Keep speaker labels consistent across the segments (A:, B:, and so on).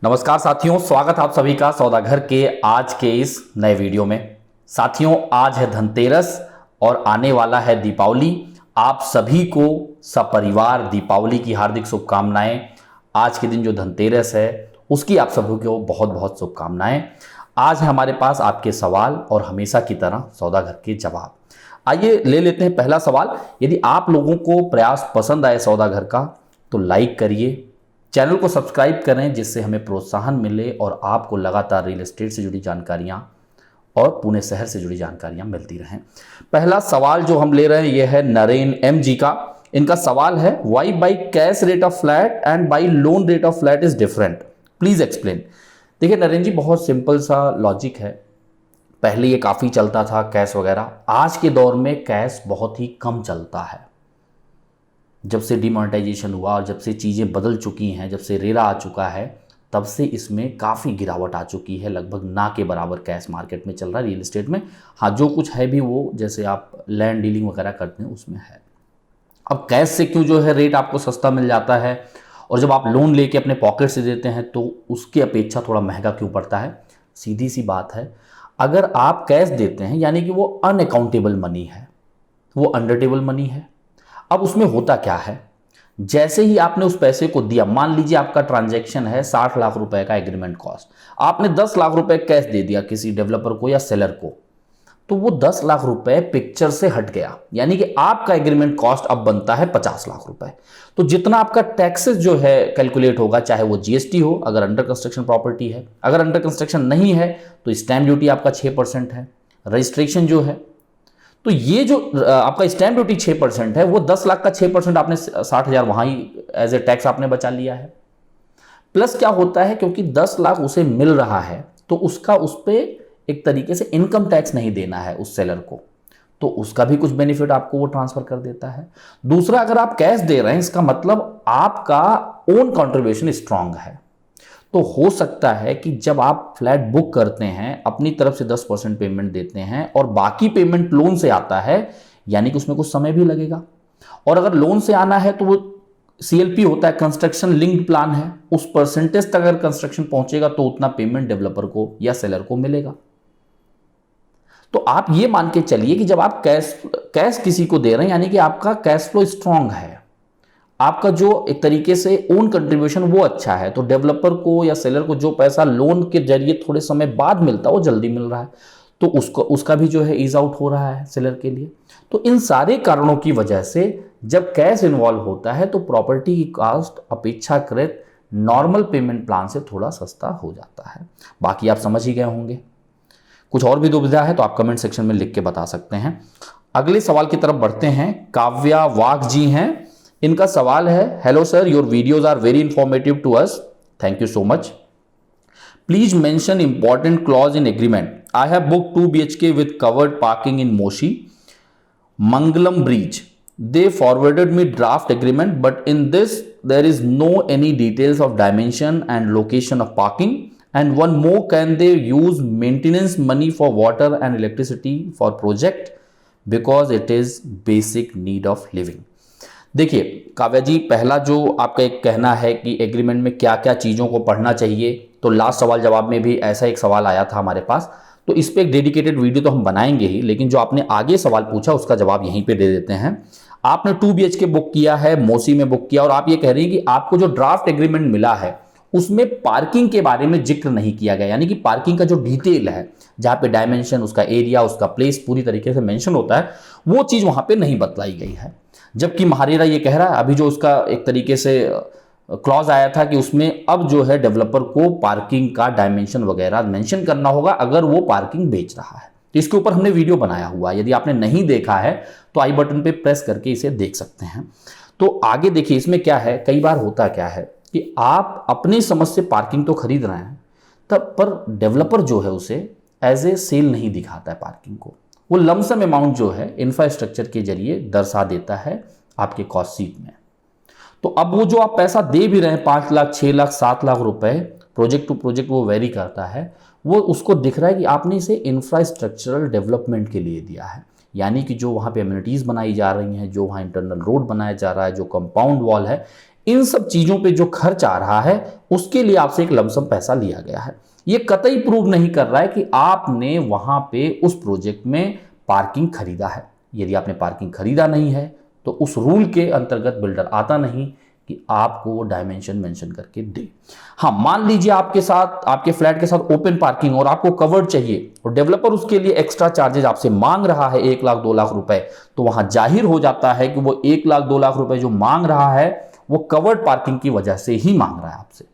A: नमस्कार साथियों, स्वागत आप सभी का सौदागर के आज के इस नए वीडियो में। साथियों, आज है धनतेरस और आने वाला है दीपावली। आप सभी को सपरिवार दीपावली की हार्दिक शुभकामनाएं। आज के दिन जो धनतेरस है उसकी आप सभी को बहुत बहुत शुभकामनाएं। आज है हमारे पास आपके सवाल और हमेशा की तरह सौदागर के जवाब। आइए ले लेते हैं पहला सवाल। यदि आप लोगों को प्रयास पसंद आए सौदागर का तो लाइक करिए, चैनल को सब्सक्राइब करें जिससे हमें प्रोत्साहन मिले और आपको लगातार रियल एस्टेट से जुड़ी जानकारियां और पुणे शहर से जुड़ी जानकारियां मिलती रहें। पहला सवाल जो हम ले रहे हैं यह है नरेन एम जी का। इनका सवाल है, why by cash rate of flat and by loan rate of flat is different, please explain. देखिए नरेन जी, बहुत सिंपल सा लॉजिक है। पहले ये काफ़ी चलता था कैश वगैरह, आज के दौर में कैश बहुत ही कम चलता है। जब से डिमोनेटाइजेशन हुआ और जब से चीज़ें बदल चुकी हैं, जब से रेरा आ चुका है, तब से इसमें काफ़ी गिरावट आ चुकी है। लगभग ना के बराबर कैश मार्केट में चल रहा है रियल एस्टेट में। हाँ, जो कुछ है भी वो जैसे आप लैंड डीलिंग वगैरह करते हैं उसमें है। अब कैश से क्यों जो है रेट आपको सस्ता मिल जाता है और जब आप लोन लेके अपने पॉकेट से देते हैं तो उसकी अपेक्षा थोड़ा महंगा क्यों पड़ता है? सीधी सी बात है, अगर आप कैश देते हैं यानी कि वो अनअकाउंटेबल मनी है, वो अंडरटेबल मनी है। अब उसमें होता क्या है, जैसे ही आपने उस पैसे को दिया, मान लीजिए आपका ट्रांजैक्शन है 60 लाख रुपए का एग्रीमेंट कॉस्ट, आपने 10 लाख रुपए कैश दे दिया किसी डेवलपर को या सेलर को, तो वो 10 लाख रुपए पिक्चर से हट गया, यानी कि आपका एग्रीमेंट कॉस्ट अब बनता है 50 लाख रुपए। तो जितना आपका टैक्सेस जो है कैलकुलेट होगा, चाहे वो जीएसटी हो अगर अंडर कंस्ट्रक्शन प्रॉपर्टी है, अगर अंडर कंस्ट्रक्शन नहीं है तो स्टैंप ड्यूटी आपका 6% है, रजिस्ट्रेशन जो है, तो ये जो आपका स्टैंप ड्यूटी 6% है, वो 10 लाख का 6% आपने 60,000 वहां ही एज ए टैक्स आपने बचा लिया है। प्लस क्या होता है, क्योंकि 10 लाख उसे मिल रहा है तो उसका उस पर एक तरीके से इनकम टैक्स नहीं देना है उस सेलर को, तो उसका भी कुछ बेनिफिट आपको वो ट्रांसफर कर देता है। दूसरा, अगर आप कैश दे रहे हैं इसका मतलब आपका ओन कंट्रीब्यूशन स्ट्रांग है। तो हो सकता है कि जब आप फ्लैट बुक करते हैं अपनी तरफ से 10% पेमेंट देते हैं और बाकी पेमेंट लोन से आता है, यानी कि उसमें कुछ समय भी लगेगा। और अगर लोन से आना है तो वो सीएलपी होता है, कंस्ट्रक्शन लिंक्ड प्लान है, उस परसेंटेज तक अगर कंस्ट्रक्शन पहुंचेगा तो उतना पेमेंट डेवलपर को या सेलर को मिलेगा। तो आप ये मान के चलिए कि जब आप कैश किसी को दे रहे हैं यानी कि आपका कैश फ्लो स्ट्रांग है, आपका जो एक तरीके से ओन कंट्रीब्यूशन वो अच्छा है, तो डेवलपर को या सेलर को जो पैसा लोन के जरिए थोड़े समय बाद मिलता है वो जल्दी मिल रहा है, तो उसका भी जो है ईज आउट हो रहा है सेलर के लिए। तो इन सारे कारणों की वजह से जब कैश इन्वॉल्व होता है तो प्रॉपर्टी की कॉस्ट अपेक्षाकृत नॉर्मल पेमेंट प्लान से थोड़ा सस्ता हो जाता है। बाकी आप समझ ही गए होंगे। कुछ और भी दुविधा है तो आप कमेंट सेक्शन में लिख के बता सकते हैं। अगले सवाल की तरफ बढ़ते हैं। काव्या वाघ जी हैं, इनका सवाल है, hello sir, your videos are very informative to us, thank you so much. Please mention important clause in agreement. I have book 2 BHK with covered parking in Moshi Mangalam bridge. They forwarded me draft agreement, but in this there is no any details of dimension and location of parking. And one more, can they use maintenance money for water and electricity for project because it is basic need of living. देखिए काव्या जी, पहला जो आपका एक कहना है कि agreement में क्या क्या चीज़ों को पढ़ना चाहिए, तो लास्ट सवाल जवाब में भी ऐसा एक सवाल आया था हमारे पास, तो इस पर एक डेडिकेटेड वीडियो तो हम बनाएंगे ही, लेकिन जो आपने आगे सवाल पूछा उसका जवाब यहीं पे दे देते हैं। आपने 2 BHK बुक किया है, मोसी में बुक किया, और आप ये कह रही हैं कि आपको जो ड्राफ्ट एग्रीमेंट मिला है उसमें पार्किंग के बारे में जिक्र नहीं किया गया, यानी कि पार्किंग का जो डिटेल है जहाँ पे डायमेंशन, उसका एरिया, उसका प्लेस पूरी तरीके से मेंशन होता है, वो चीज़ वहाँ पे नहीं बतलाई गई है। जबकि महारेरा ये कह रहा है, अभी जो उसका एक तरीके से क्लॉज आया था कि उसमें अब जो है डेवलपर को पार्किंग का डायमेंशन वगैरह मेंशन करना होगा अगर वो पार्किंग बेच रहा है। तो इसके ऊपर हमने वीडियो बनाया हुआ है, यदि आपने नहीं देखा है तो आई बटन पे प्रेस करके इसे देख सकते हैं। तो आगे देखिए इसमें क्या है, कई बार होता क्या है कि आप अपनी समझ से पार्किंग तो खरीद रहे हैं, तब पर डेवलपर जो है उसे एज ए सेल नहीं दिखाता है पार्किंग को, वो लमसम अमाउंट जो है इंफ्रास्ट्रक्चर के जरिए दर्शा देता है आपके कॉस्ट शीट में। तो अब वो जो आप पैसा दे भी रहे हैं 5 लाख, 6 लाख, 7 लाख रुपए, प्रोजेक्ट टू प्रोजेक्ट वो वेरी करता है, वो उसको दिख रहा है कि आपने इसे इंफ्रास्ट्रक्चरल डेवलपमेंट के लिए दिया है, यानी कि जो वहाँ पे एम्यूनिटीज़ बनाई जा रही हैं, जो वहाँ इंटरनल रोड बनाया जा रहा है, जो कंपाउंड वॉल है, इन सब चीजों पे जो खर्च आ रहा है उसके लिए आपसे एक लमसम पैसा लिया गया है। ये कतई प्रूव नहीं कर रहा है कि आपने वहां पे उस प्रोजेक्ट में पार्किंग खरीदा है। यदि आपने पार्किंग खरीदा नहीं है तो उस रूल के अंतर्गत बिल्डर आता नहीं कि आपको वो डायमेंशन मेंशन करके दे। हाँ, मान लीजिए आपके साथ, आपके फ्लैट के साथ ओपन पार्किंग और आपको कवर्ड चाहिए और डेवलपर उसके लिए एक्स्ट्रा चार्जेस आपसे मांग रहा है 1 लाख 2 लाख रुपए, तो वहां जाहिर हो जाता है कि वो 1 लाख 2 लाख रुपए जो मांग रहा है वो कवर्ड पार्किंग की वजह से ही मांग रहा है आपसे।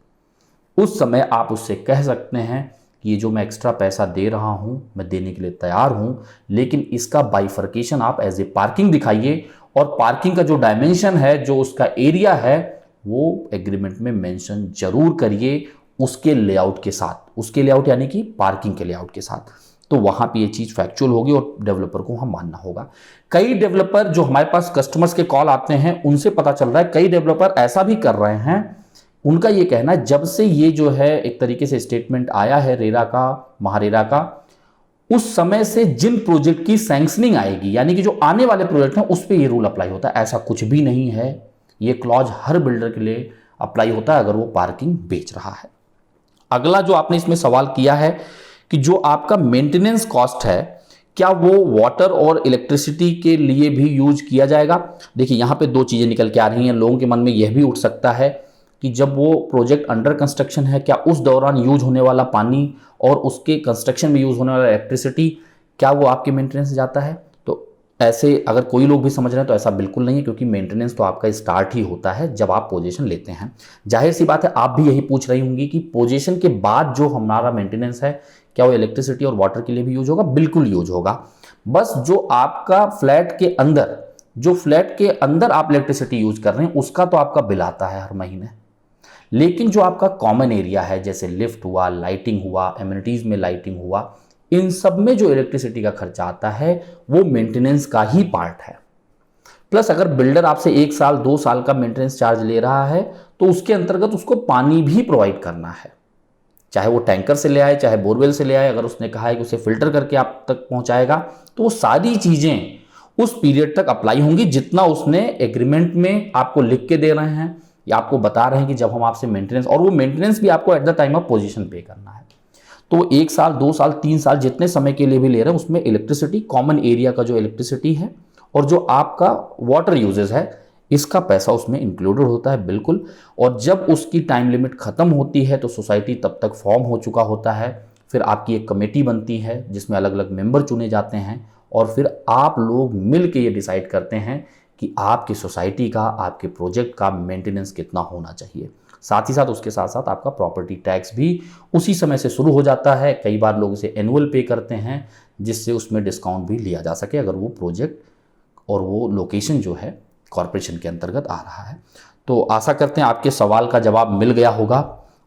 A: उस समय आप उससे कह सकते हैं कि ये जो मैं एक्स्ट्रा पैसा दे रहा हूं मैं देने के लिए तैयार हूं, लेकिन इसका बाइफर्केशन आप एज ए पार्किंग दिखाइए और पार्किंग का जो डायमेंशन है, जो उसका एरिया है, वो एग्रीमेंट में मेंशन जरूर करिए उसके लेआउट के साथ। उसके लेआउट यानी कि पार्किंग के लेआउट के साथ। तो वहां पे ये चीज फैक्चुअल होगी और डेवलपर को हम मानना होगा। कई डेवलपर जो हमारे पास कस्टमर्स के कॉल आते हैं उनसे पता चल रहा है कई डेवलपर ऐसा भी कर रहे हैं। उनका ये कहना है जब से ये जो है एक तरीके से स्टेटमेंट आया है रेरा का, महारेरा का, उस समय से जिन प्रोजेक्ट की सैंक्शनिंग आएगी, यानी कि जो आने वाले प्रोजेक्ट हैं उस पर ये रूल अप्लाई होता है। ऐसा कुछ भी नहीं है, ये क्लॉज हर बिल्डर के लिए अप्लाई होता है अगर वो पार्किंग बेच रहा है। अगला जो आपने इसमें सवाल किया है कि जो आपका मेंटेनेंस कॉस्ट है क्या वो वाटर और इलेक्ट्रिसिटी के लिए भी यूज किया जाएगा। देखिए यहां पे दो चीजें निकल के आ रही हैं। लोगों के मन में यह भी उठ सकता है कि जब वो प्रोजेक्ट अंडर कंस्ट्रक्शन है क्या उस दौरान यूज होने वाला पानी और उसके कंस्ट्रक्शन में यूज होने वाला इलेक्ट्रिसिटी क्या वो आपके मेंटेनेंस से जाता है। तो ऐसे अगर कोई लोग भी समझ रहे हैं तो ऐसा बिल्कुल नहीं है, क्योंकि मेंटेनेंस तो आपका स्टार्ट ही होता है जब आप पोजीशन लेते हैं। जाहिर सी बात है आप भी यही पूछ रही होंगी कि पोजीशन के बाद जो हमारा मेंटेनेंस है क्या वो इलेक्ट्रिसिटी और वाटर के लिए भी यूज होगा। बिल्कुल यूज होगा। बस जो आपका फ्लैट के अंदर, जो फ्लैट के अंदर आप इलेक्ट्रिसिटी यूज कर रहे हैं उसका तो आपका बिल आता है हर महीने, लेकिन जो आपका कॉमन एरिया है जैसे लिफ्ट हुआ, लाइटिंग हुआ, एमिनिटीज में लाइटिंग हुआ, इन सब में जो इलेक्ट्रिसिटी का खर्चा आता है वो मेंटेनेंस का ही पार्ट है। प्लस अगर बिल्डर आपसे 1 साल 2 साल का मेंटेनेंस चार्ज ले रहा है तो उसके अंतर्गत उसको पानी भी प्रोवाइड करना है, चाहे वो टैंकर से ले आए चाहे बोरवेल से ले आए। अगर उसने कहा है कि उसे फिल्टर करके आप तक पहुंचाएगा तो वो सारी चीजें उस पीरियड तक अप्लाई होंगी जितना उसने एग्रीमेंट में आपको लिख के दे रहे हैं या आपको बता रहे हैं कि जब हम आपसे मेंटेनेंस, और वो मेंटेनेंस भी आपको at the time of position पे करना है। तो 1 साल 2 साल 3 साल जितने समय के लिए भी ले रहे हैं उसमें इलेक्ट्रिसिटी, कॉमन एरिया का जो इलेक्ट्रिसिटी है और जो आपका वाटर यूजेस है इसका पैसा उसमें इंक्लूडेड होता है बिल्कुल। और जब उसकी टाइम लिमिट खत्म होती है तो सोसाइटी तब तक फॉर्म हो चुका होता है। फिर आपकी एक कमेटी बनती है जिसमें अलग अलग मेंबर चुने जाते हैं और फिर आप लोग मिल के ये डिसाइड करते हैं कि आपकी सोसाइटी का, आपके प्रोजेक्ट का मेंटेनेंस कितना होना चाहिए। साथ ही साथ उसके साथ साथ आपका प्रॉपर्टी टैक्स भी उसी समय से शुरू हो जाता है। कई बार लोग इसे एनुअल पे करते हैं जिससे उसमें डिस्काउंट भी लिया जा सके अगर वो प्रोजेक्ट और वो लोकेशन जो है कॉरपोरेशन के अंतर्गत आ रहा है। तो आशा करते हैं आपके सवाल का जवाब मिल गया होगा।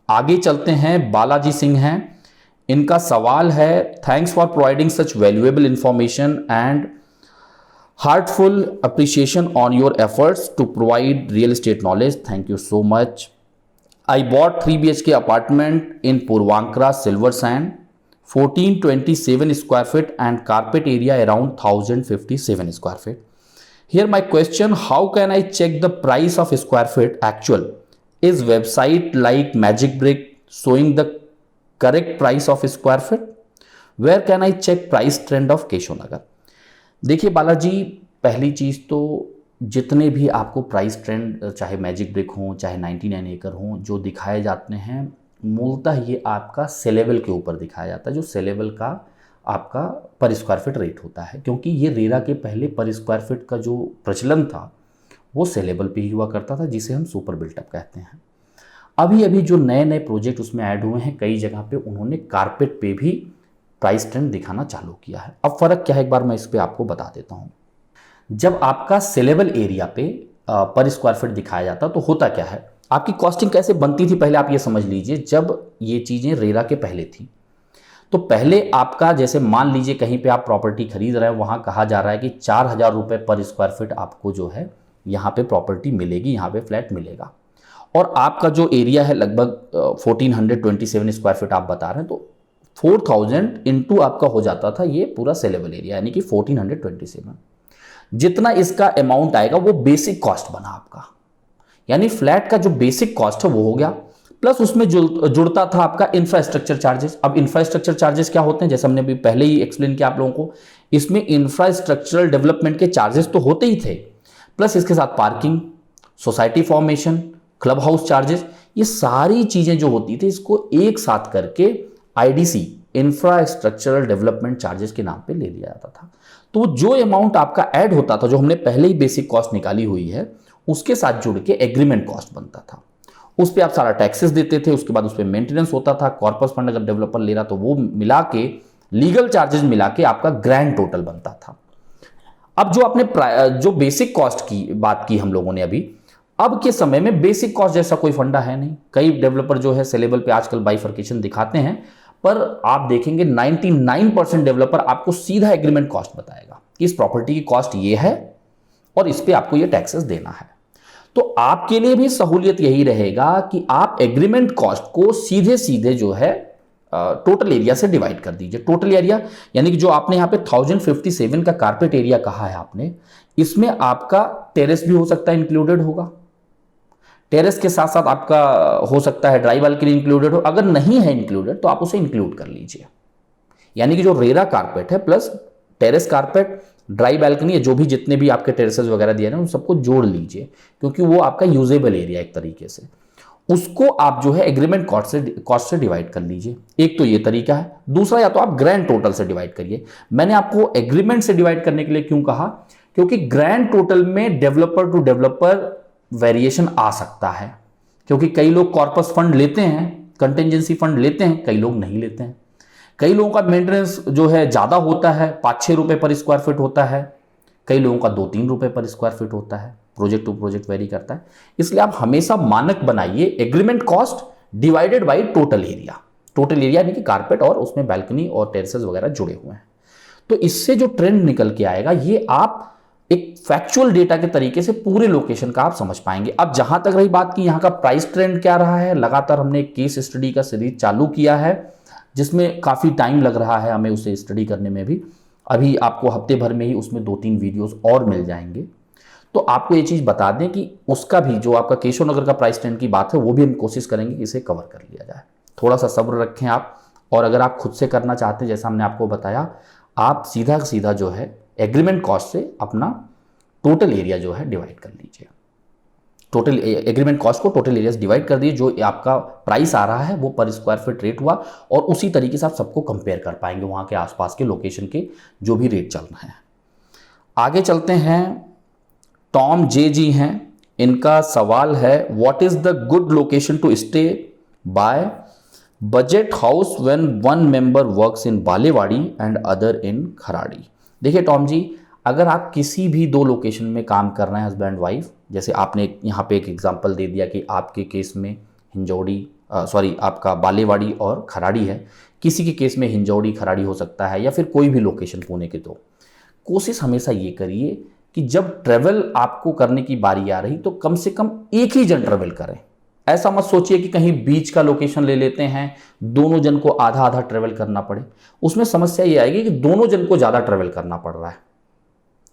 A: आगे चलते हैं, बालाजी सिंह हैं, इनका सवाल है, thanks for providing such valuable information and heartful appreciation on your efforts to provide real estate knowledge. Thank you so much. I bought 3 BHK apartment in Purvankara, Silver Sand, 1427 square feet and carpet area around 1057 square feet. Here my question, how can I check the price of square feet actual? Is website like Magic Brick showing the correct price of square feet? Where can I check price trend of Keshonagar? देखिए बालाजी, पहली चीज़ तो जितने भी आपको price trend चाहे magic brick हो चाहे 99 एकड़ हो जो दिखाए जाते हैं मूलतः ये आपका सेलेबल के ऊपर दिखाया जाता है, जो सेलेबल का आपका पर स्क्वायर फीट रेट होता है। क्योंकि ये रेरा के पहले पर स्क्वायर फीट का जो प्रचलन था वो सेलेबल पे ही हुआ करता था जिसे हम सुपर बिल्टअप कहते हैं। अभी अभी जो नए नए प्रोजेक्ट उसमें ऐड हुए हैं कई जगह पे उन्होंने कारपेट पे भी प्राइस ट्रेंड दिखाना चालू किया है। अब फर्क क्या है एक बार मैं इस पे आपको बता देता हूं। जब आपका सेलेबल एरिया पे पर स्क्वायर फीट दिखाया जाता तो होता क्या है, आपकी कॉस्टिंग कैसे बनती थी पहले आप ये समझ लीजिए। जब ये चीजें रेरा के पहले थी तो पहले आपका, जैसे मान लीजिए कहीं पे आप प्रॉपर्टी खरीद रहे हैं, वहां कहा जा रहा है कि 4000 रुपए पर स्क्वायर फीट आपको जो है यहाँ पे प्रॉपर्टी मिलेगी, यहाँ पे फ्लैट मिलेगा। और आपका जो एरिया है लगभग 1427 स्क्वायर फीट आप बता रहे हैं, तो 4000 इंटू आपका हो जाता था ये पूरा सेलेबल एरिया, यानी कि 1427। जितना इसका अमाउंट आएगा वो बेसिक कॉस्ट बना आपका। यानी फ्लैट का जो बेसिक कॉस्ट है वो हो गया, प्लस उसमें जुड़ता था आपका इंफ्रास्ट्रक्चर चार्जेस। अब इंफ्रास्ट्रक्चर चार्जेस क्या होते हैं, जैसे हमने अभी पहले ही एक्सप्लेन किया आप लोगों को, इसमें इंफ्रास्ट्रक्चरल डेवलपमेंट के चार्जेस तो होते ही थे, प्लस इसके साथ parking, society formation, club house charges, ये सारी चीजें जो होती थी इसको एक साथ करके आईडीसी, इंफ्रास्ट्रक्चरल डेवलपमेंट चार्जेस के नाम पे ले लिया जाता था। तो जो अमाउंट आपका ऐड होता था, जो हमने पहले ही बेसिक कॉस्ट निकाली हुई है, उसके साथ जुड़ के एग्रीमेंट कॉस्ट बनता था। उस पर आप सारा टैक्सेस देते थे, उसके बाद उस पर मेंटेनेंस होता था, कॉर्पस फंड अगर डेवलपर ले रहा तो वो मिला के, लीगल चार्जेस मिला के आपका ग्रैंड टोटल बनता था। अब जो आपने जो बेसिक कॉस्ट की बात की हम लोगों ने अभी, अब के समय में बेसिक कॉस्ट जैसा कोई फंडा है नहीं। कई डेवलपर जो है सेलेबल पे आजकल बाइफर्केशन दिखाते हैं, पर आप देखेंगे 99% डेवलपर आपको सीधा एग्रीमेंट कॉस्ट बताएगा कि इस प्रॉपर्टी की कॉस्ट ये है और इस पे आपको ये टैक्सेस देना है। तो आपके लिए भी सहूलियत यही रहेगा कि आप एग्रीमेंट कॉस्ट को सीधे सीधे जो है टोटल एरिया से डिवाइड कर दीजिए। टोटल एरिया यानी कि जो आपने यहां पे 1057 का कारपेट एरिया कहा है आपने, इसमें आपका टेरेस भी हो सकता है इंक्लूडेड होगा, टेरेस के साथ साथ आपका हो सकता है ड्राई बालकनी इंक्लूडेड हो, अगर नहीं है इंक्लूडेड तो आप उसे इंक्लूड कर लीजिए। यानी कि जो रेरा कारपेट है plus terrace carpet, dry balcony, जो भी जितने भी आपके टेरेसेस वगैरह दिए ना उन सबको जोड़ लीजिए, क्योंकि वो आपका यूजेबल एरिया एक तरीके से, उसको आप जो है एग्रीमेंट कॉस्ट से डिवाइड कर लीजिए। एक तो ये तरीका है, दूसरा या तो आप ग्रैंड टोटल से डिवाइड करिए। मैंने आपको एग्रीमेंट से डिवाइड करने के लिए क्यों कहा, क्योंकि ग्रैंड टोटल में डेवलपर टू डेवलपर वेरिएशन आ सकता है, क्योंकि कई लोग कॉर्पस फंड लेते हैं, कंटिजेंसी फंड लेते हैं, कई लोग नहीं लेते हैं। कई लोगों का मेंटेनेंस जो है ज्यादा होता है, 5-6 रुपए पर स्क्वायर फीट होता है, कई लोगों का 2-3 रुपए पर स्क्वायर फीट होता है, प्रोजेक्ट टू प्रोजेक्ट वेरी करता है। इसलिए आप हमेशा मानक बनाइए agreement cost divided by total area. Total area यानी कि कारपेट और उसमें बालकनी और टेरेसेस वगैरह जुड़े हुए हैं। तो इससे जो ट्रेंड निकल के आएगा, ये आप एक फैक्चुअल डेटा के तरीके से पूरे लोकेशन का आप समझ पाएंगे। अब जहां तक रही बात की यहाँ का प्राइस ट्रेंड क्या रहा है, लगातार हमने एक केस स्टडी का सीरीज चालू किया है जिसमें काफी टाइम लग रहा है हमें उसे स्टडी करने में भी। अभी आपको हफ्ते भर में ही उसमें 2-3 वीडियोस और मिल जाएंगे। तो आपको ये चीज बता दें कि उसका भी जो आपका केशव नगर का प्राइस ट्रेंड की बात है वो भी हम कोशिश करेंगे कि इसे कवर कर लिया जाए। थोड़ा सा सब्र रखें आप, और अगर आप खुद से करना चाहते हैं जैसा हमने आपको बताया, आप सीधा सीधा जो है एग्रीमेंट कॉस्ट से अपना टोटल एरिया जो है डिवाइड कर लीजिए। टोटल एग्रीमेंट कॉस्ट को टोटल एरिया से डिवाइड कर दिए, जो आपका प्राइस आ रहा है वो पर स्क्वायर फीट रेट हुआ, और उसी तरीके से आप सबको कंपेयर कर पाएंगे वहां के आसपास के लोकेशन के जो भी रेट चल रहे हैं। आगे चलते हैं, टॉम जे जी हैं, इनका सवाल है what is the good location to stay by budget house when one member works in Balewadi and other in Kharadi. देखिए टॉम जी, अगर आप किसी भी 2 लोकेशन में काम कर रहे हैं हस्बैंड वाइफ, जैसे आपने यहाँ पे एक एग्जांपल दे दिया कि आपके केस में आपका बालेवाड़ी और खराड़ी है, किसी के केस में हिंजौड़ी खराड़ी हो सकता है, या फिर कोई भी लोकेशन पुणे के। तो कोशिश हमेशा ये करिए कि जब ट्रेवल आपको करने की बारी आ रही तो कम से कम एक ही जन ट्रेवल करें। ऐसा मत सोचिए कि कहीं बीच का लोकेशन ले लेते हैं, दोनों जन को आधा आधा ट्रेवल करना पड़े। उसमें समस्या ये आएगी कि दोनों जन को ज़्यादा ट्रेवल करना पड़ रहा है,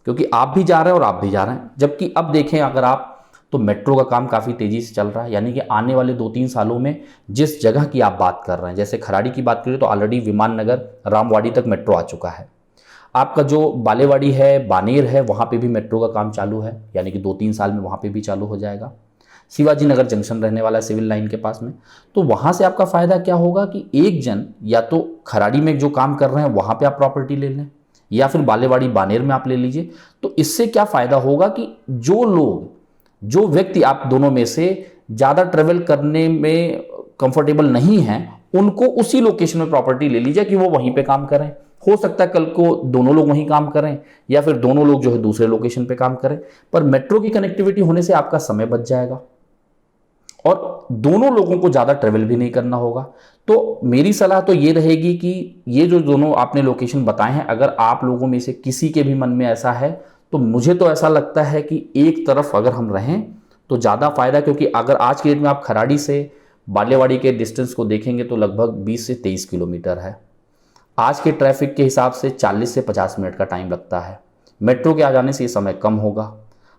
A: क्योंकि आप भी जा रहे हैं और आप भी जा रहे हैं। जबकि अब देखें अगर आप, तो मेट्रो का काम काफ़ी तेज़ी से चल रहा है, यानी कि आने वाले 2-3 सालों में जिस जगह की आप बात कर रहे हैं, जैसे खराड़ी की बात करें तो ऑलरेडी विमान नगर रामवाड़ी तक मेट्रो आ चुका है। आपका जो बालेवाड़ी है, बानेर है, वहाँ पे भी मेट्रो का काम चालू है, यानी कि 2-3 साल में वहाँ पे भी चालू हो जाएगा। शिवाजी नगर जंक्शन रहने वाला है सिविल लाइन के पास में, तो वहाँ से आपका फ़ायदा क्या होगा कि एक जन या तो खराड़ी में जो काम कर रहे हैं वहाँ पे आप प्रॉपर्टी ले लें, या फिर बालेवाड़ी बानेर में आप ले लीजिए। तो इससे क्या फ़ायदा होगा कि जो व्यक्ति आप दोनों में से ज़्यादा ट्रेवल करने में कंफर्टेबल नहीं हैं, उनको उसी लोकेशन में प्रॉपर्टी ले लीजिए कि वो वहीं पे काम करें। हो सकता है कल को दोनों लोग वहीं काम करें, या फिर दोनों लोग जो है दूसरे लोकेशन पे काम करें, पर मेट्रो की कनेक्टिविटी होने से आपका समय बच जाएगा और दोनों लोगों को ज़्यादा ट्रेवल भी नहीं करना होगा। तो मेरी सलाह तो ये रहेगी कि ये जो दोनों आपने लोकेशन बताए हैं, अगर आप लोगों में से किसी के भी मन में ऐसा है, तो मुझे तो ऐसा लगता है कि एक तरफ अगर हम रहें तो ज़्यादा फायदा, क्योंकि अगर आज के डेट में आप खराड़ी से बालेवाड़ी के डिस्टेंस को देखेंगे तो लगभग 20 से 23 किलोमीटर है। आज के ट्रैफिक के हिसाब से 40 से 50 मिनट का टाइम लगता है। मेट्रो के आ जाने से ये समय कम होगा।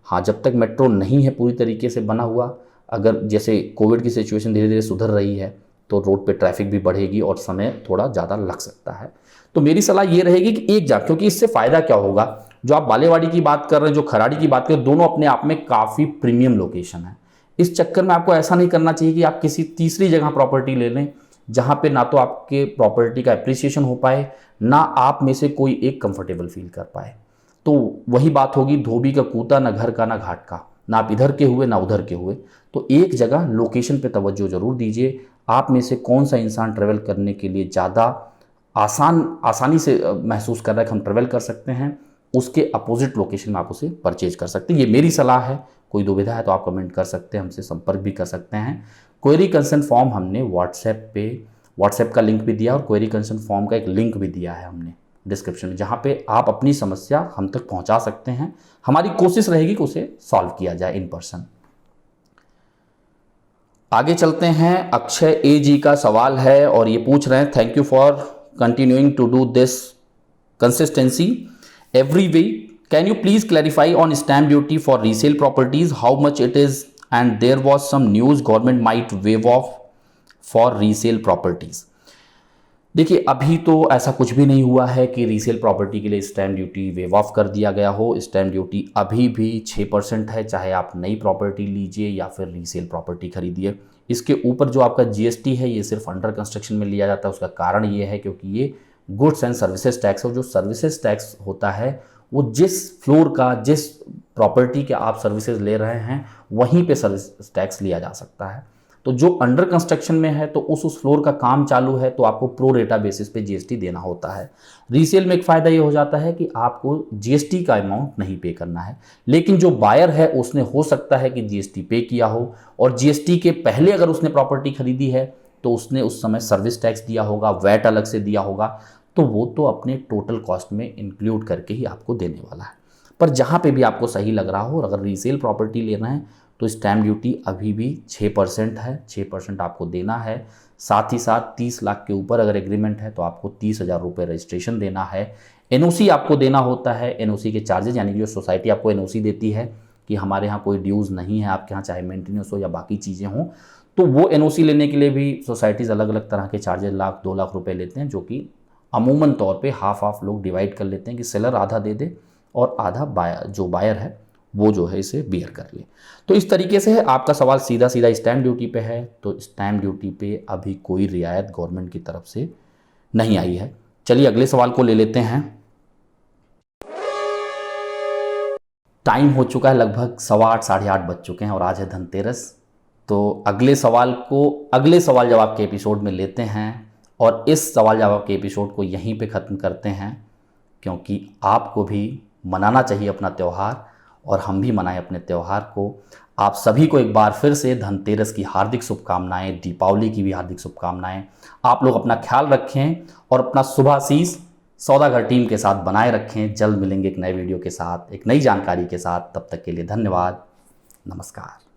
A: हाँ, जब तक मेट्रो नहीं है पूरी तरीके से बना हुआ, अगर जैसे कोविड की सिचुएशन धीरे धीरे सुधर रही है तो रोड पे ट्रैफिक भी बढ़ेगी और समय थोड़ा ज़्यादा लग सकता है। तो मेरी सलाह ये रहेगी कि एक जगह, क्योंकि इससे फ़ायदा क्या होगा, जो आप बालेवाड़ी की बात कर रहे हैं, जो खराड़ी की बात कर रहे हैं, दोनों अपने आप में काफ़ी प्रीमियम लोकेशन है। इस चक्कर में आपको ऐसा नहीं करना चाहिए कि आप किसी तीसरी जगह प्रॉपर्टी ले लें जहाँ पे ना तो आपके प्रॉपर्टी का एप्रिसिएशन हो पाए, ना आप में से कोई एक कंफर्टेबल फील कर पाए। तो वही बात होगी, धोबी का कूता, ना घर का ना घाट का, ना आप इधर के हुए ना उधर के हुए। तो एक जगह लोकेशन पे तवज्जो जरूर दीजिए। आप में से कौन सा इंसान ट्रेवल करने के लिए ज़्यादा आसानी से महसूस कर रहा है कि हम ट्रेवल कर सकते हैं, उसके अपोजिट लोकेशन में आप उसे परचेज कर सकते हैं। ये मेरी सलाह है। कोई दुविधा है तो आप कमेंट कर सकते हैं, हमसे संपर्क भी कर सकते हैं। क्वेरी कंसर्न फॉर्म हमने व्हाट्सएप का लिंक भी दिया और क्वेरी कंसर्न फॉर्म का एक लिंक भी दिया है हमने डिस्क्रिप्शन में, जहाँ पे आप अपनी समस्या हम तक पहुँचा सकते हैं। हमारी कोशिश रहेगी कि उसे सॉल्व किया जाए इन पर्सन। आगे चलते हैं। अक्षय ए जी का सवाल है और ये पूछ रहे हैं, thank you for continuing to do this consistency every week. Can you please clarify on stamp duty for resale properties, how much it is? And there was some news government might waive off for resale properties. देखिए, अभी तो ऐसा कुछ भी नहीं हुआ है कि रीसेल प्रॉपर्टी के लिए स्टैम्प ड्यूटी वेव ऑफ कर दिया गया हो। स्टैम्प ड्यूटी अभी भी 6% है, चाहे आप नई प्रॉपर्टी लीजिए या फिर रीसेल प्रॉपर्टी खरीदिए। इसके ऊपर जो आपका जीएसटी है ये सिर्फ अंडर कंस्ट्रक्शन में लिया जाता है। उसका कारण ये है क्योंकि ये गुड्स एंड सर्विसेज टैक्स है। जो सर्विसेज टैक्स होता है वो जिस फ्लोर का, जिस प्रॉपर्टी के आप सर्विसेज ले रहे हैं वहीं पे सर्विस टैक्स लिया जा सकता है। तो जो अंडर कंस्ट्रक्शन में है तो उस फ्लोर का काम चालू है तो आपको प्रो रेटा बेसिस पे जीएसटी देना होता है। रीसेल में एक फ़ायदा ये हो जाता है कि आपको जीएसटी का अमाउंट नहीं पे करना है, लेकिन जो बायर है उसने हो सकता है कि जीएसटी पे किया हो और जीएसटी के पहले अगर उसने प्रॉपर्टी खरीदी है तो उसने उस समय सर्विस टैक्स दिया होगा, वैट अलग से दिया होगा, तो वो तो अपने टोटल कॉस्ट में इंक्लूड करके ही आपको देने वाला है। पर जहाँ पे भी आपको सही लग रहा हो और अगर रीसेल प्रॉपर्टी लेना है तो स्टैम्प ड्यूटी अभी भी 6% है, 6% आपको देना है। साथ ही साथ 30 लाख के ऊपर अगर एग्रीमेंट है तो आपको 30,000 रुपये रजिस्ट्रेशन देना है। एनओसी आपको देना होता है। एनओसी के चार्जेज, यानी कि जो सोसाइटी आपको एनओसी देती है कि हमारे यहाँ कोई ड्यूज़ नहीं है आपके यहाँ, चाहे मेंटेनेंस हो या बाकी चीज़ें हों, तो वो एनओसी लेने के लिए भी सोसाइटीज़ अलग अलग तरह के चार्जेज 1-2 लाख रुपये लेते हैं, जो कि अमूमन तौर पे हाफ लोग डिवाइड कर लेते हैं कि सेलर आधा दे दे और आधा जो बायर है वो जो है इसे बियर कर ले। तो इस तरीके से है। आपका सवाल सीधा स्टैम्प ड्यूटी पे है, तो स्टैम्प ड्यूटी पे अभी कोई रियायत गवर्नमेंट की तरफ से नहीं आई है। चलिए अगले सवाल को ले लेते हैं। टाइम हो चुका है, लगभग 8:15 साढ़े 8 बज चुके हैं और आज है धनतेरस। तो अगले सवाल जवाब के एपिसोड में लेते हैं और इस सवाल जवाब के एपिसोड को यहीं पे ख़त्म करते हैं, क्योंकि आपको भी मनाना चाहिए अपना त्यौहार और हम भी मनाएं अपने त्यौहार को। आप सभी को एक बार फिर से धनतेरस की हार्दिक शुभकामनाएं, दीपावली की भी हार्दिक शुभकामनाएं। आप लोग अपना ख्याल रखें और अपना शुभाशीष सौदागर टीम के साथ बनाए रखें। जल्द मिलेंगे एक नए वीडियो के साथ, एक नई जानकारी के साथ। तब तक के लिए धन्यवाद, नमस्कार।